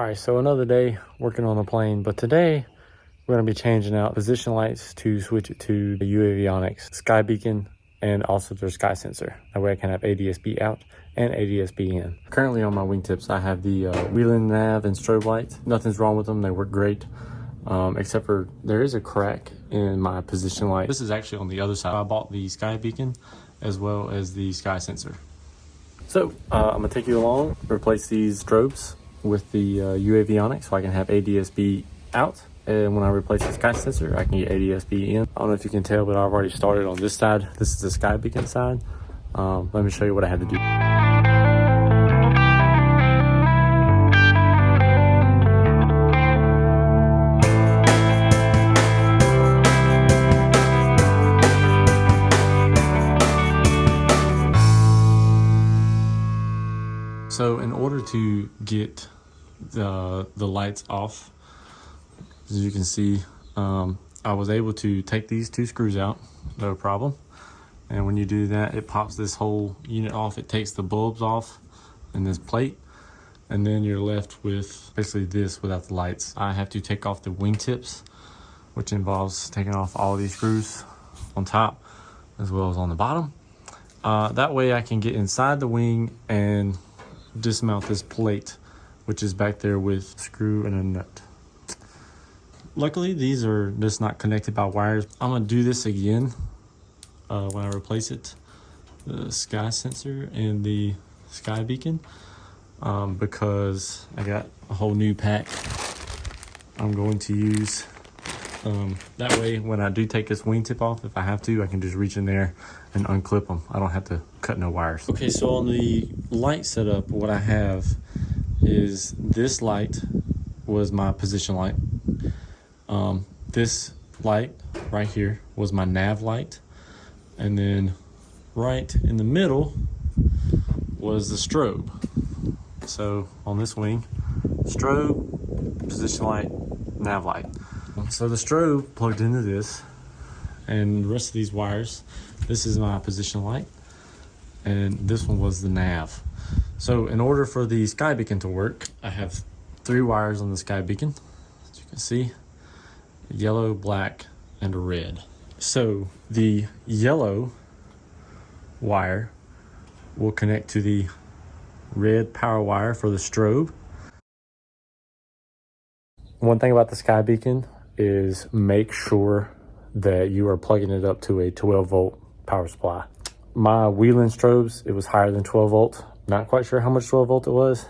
Alright, so another day working on the plane, but today we're going to be changing out position lights to switch it to the Uavionix Skybeacon and also their sky sensor. That way I can have ADSB out and ADSB in. Currently on my wingtips I have the wheeling nav and strobe lights. Nothing's wrong with them, they work great. Except for there is a crack in my position light. This is actually on the other side. I bought the Skybeacon as well as the sky sensor. So I'm going to take you along, replace these strobes with the Uavionix so I can have ADSB out, and when I replace the sky sensor I can get ADSB in. I don't know if you can tell, but I've already started on this side. This is the Skybeacon side. Let me show you what I had to do. So in order to get the lights off, as you can see, I was able to take these two screws out, no problem. And when you do that, it pops this whole unit off. It takes the bulbs off and this plate, and then you're left with basically this without the lights. I have to take off the wingtips, which involves taking off all these screws on top as well as on the bottom. That way I can get inside the wing and dismount this plate, which is back there with a screw and a nut. Luckily these are just not connected by wires. I'm gonna do this again when I replace it, the sky sensor and the Skybeacon, because I got a whole new pack I'm going to use. That way when I do take this wingtip off, if I have to, I can just reach in there and unclip them. I don't have to cut no wires. Okay, so on the light setup, what I have is this light was my position light. This light right here was my nav light. And then right in the middle was the strobe. So on this wing, strobe, position light, nav light. So the strobe plugged into this, and the rest of these wires, this is my position light, and this one was the nav. So in order for the Skybeacon to work, I have 3 wires on the Skybeacon, as you can see, yellow, black, and a red. So the yellow wire will connect to the red power wire for the strobe. One thing about the Skybeacon is make sure that you are plugging it up to a 12-volt power supply. My wheeling strobes, it was higher than 12 volt. Not quite sure how much 12 volt it was,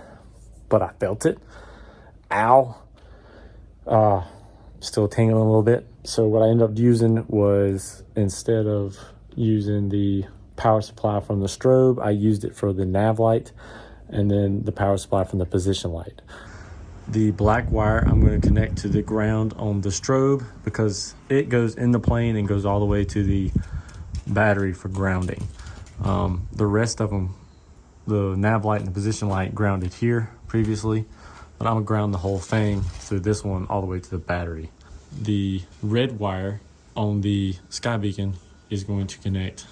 but I felt it. Ow. Still tingling a little bit. So what I ended up using was, instead of using the power supply from the strobe, I used it for the nav light and then the power supply from the position light. The black wire I'm going to connect to the ground on the strobe because it goes in the plane and goes all the way to the battery for grounding. The rest of them, the nav light and the position light, grounded here previously, but I'm going to ground the whole thing through this one all the way to the battery. The red wire on the Skybeacon is going to connect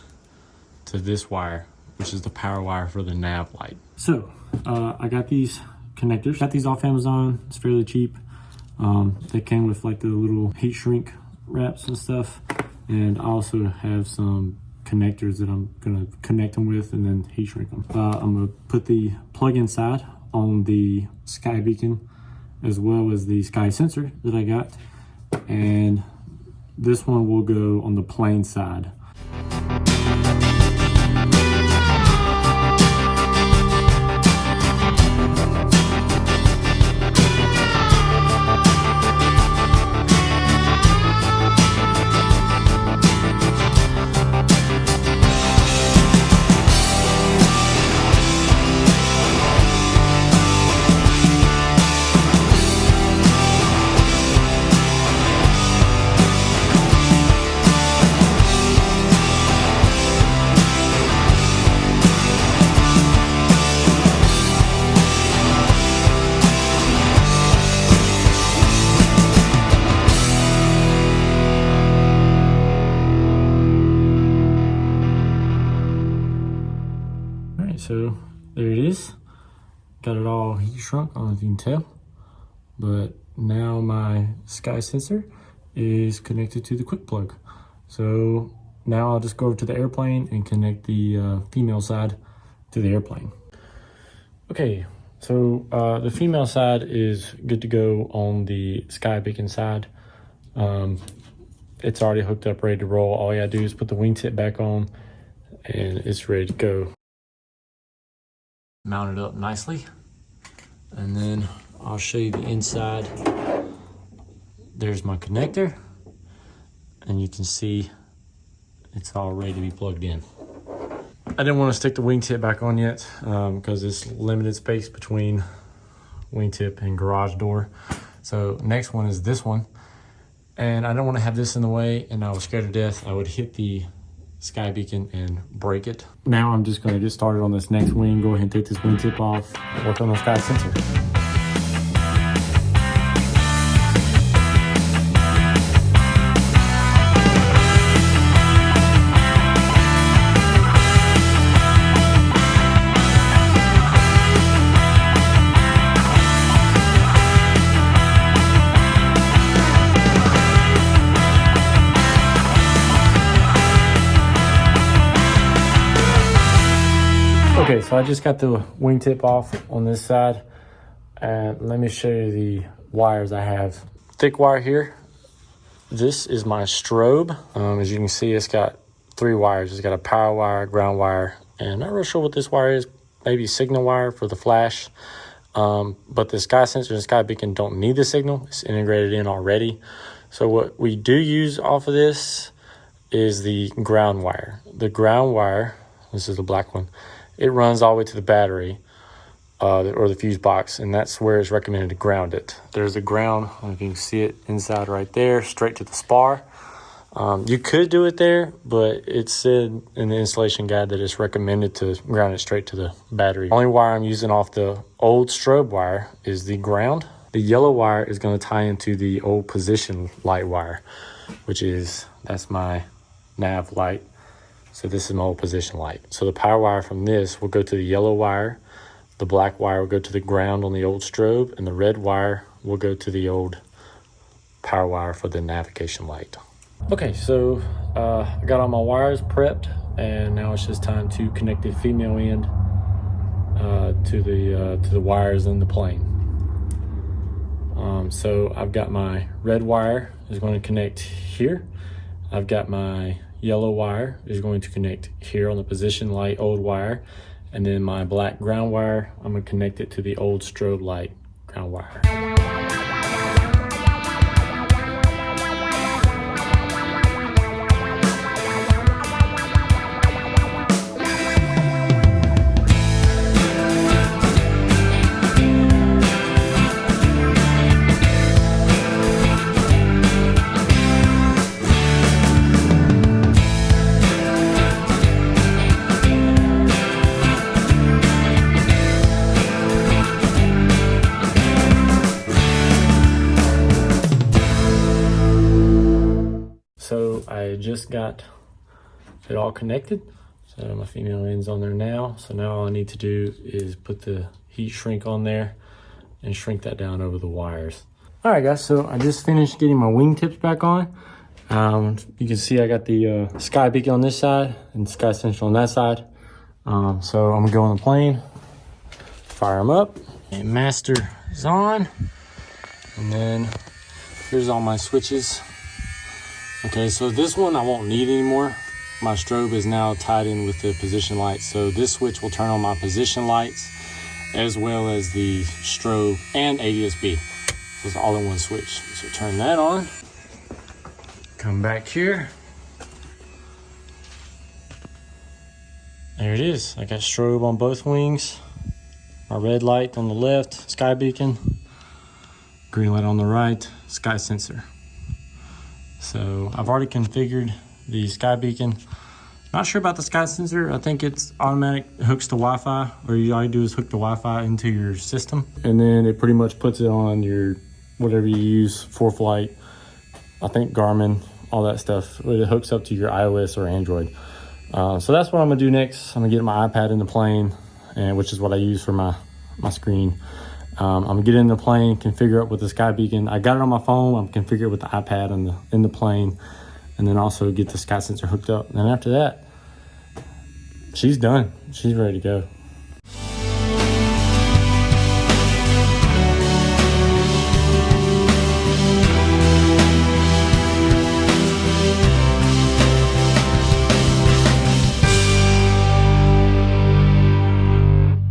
to this wire, which is the power wire for the nav light. So I got these connectors. Got these off Amazon. It's fairly cheap. They came with like the little heat shrink wraps and stuff, and I also have some connectors that I'm gonna connect them with and then heat shrink them. I'm gonna put the plug-in side on the Skybeacon as well as the sky sensor that I got, and this one will go on the plane side. So there it is. Got it all heat shrunk, I don't know if you can tell. but now my sky sensor is connected to the quick plug. So now I'll just go over to the airplane and connect the female side to the airplane. Okay, so the female side is good to go on the Skybeacon side. It's already hooked up, ready to roll. All you gotta do is put the wingtip back on and it's ready to go. Mount it up nicely. And then I'll show you the inside. There's my connector. And you can see it's all ready to be plugged in. I didn't want to stick the wingtip back on yet because it's limited space between wingtip and garage door. So next one is this one. And I don't want to have this in the way, and I was scared to death I would hit the Skybeacon and break it. Now I'm just going to get started on this next wing, go ahead and take this wingtip off, work on the sky sensor. Okay, so I just got the wingtip off on this side, and let me show you the wires I have. Thick wire here. This is my strobe. As you can see, it's got 3 wires. It's got a power wire, ground wire, and not real sure what this wire is. Maybe signal wire for the flash. But the sky sensor and Skybeacon don't need the signal. It's integrated in already. So what we do use off of this is the ground wire. The ground wire, this is the black one, it runs all the way to the battery or the fuse box, and that's where it's recommended to ground it. There's the ground, if you can see it inside right there, straight to the spar. You could do it there, but it said in the installation guide that it's recommended to ground it straight to the battery. The only wire I'm using off the old strobe wire is the ground. The yellow wire is going to tie into the old position light wire, that's my nav light. So this is my old position light. So the power wire from this will go to the yellow wire, the black wire will go to the ground on the old strobe, and the red wire will go to the old power wire for the navigation light. Okay, so I got all my wires prepped, and now it's just time to connect the female end to the wires in the plane. So I've got my red wire is going to connect here. I've got my yellow wire is going to connect here on the position light old wire, and then my black ground wire, I'm going to connect it to the old strobe light ground wire. So I just got it all connected. So my female end's on there now. So now all I need to do is put the heat shrink on there and shrink that down over the wires. All right, guys, so I just finished getting my wingtips back on. You can see I got the Skybeacon on this side and Sky Central on that side. So I'm gonna go on the plane, fire them up, and master is on. And then here's all my switches. Okay, so this one I won't need anymore. My strobe is now tied in with the position lights. So this switch will turn on my position lights as well as the strobe and ADSB. So it's all in one switch. So turn that on. Come back here. There it is. I got strobe on both wings. My red light on the left, Skybeacon. Green light on the right, sky sensor. So I've already configured the Skybeacon. Not sure about the sky sensor. I think it's automatic, hooks to Wi-Fi, or all you do is hook the Wi-Fi into your system. And then it pretty much puts it on your, whatever you use, ForeFlight, I think Garmin, all that stuff. It hooks up to your iOS or Android. So that's what I'm gonna do next. I'm gonna get my iPad in the plane, which is what I use for my screen. I'm gonna get in the plane, configure it with the Skybeacon. I got it on my phone. I'm configure it with the iPad in the plane, and then also get the sky sensor hooked up. And after that, she's done. She's ready to go.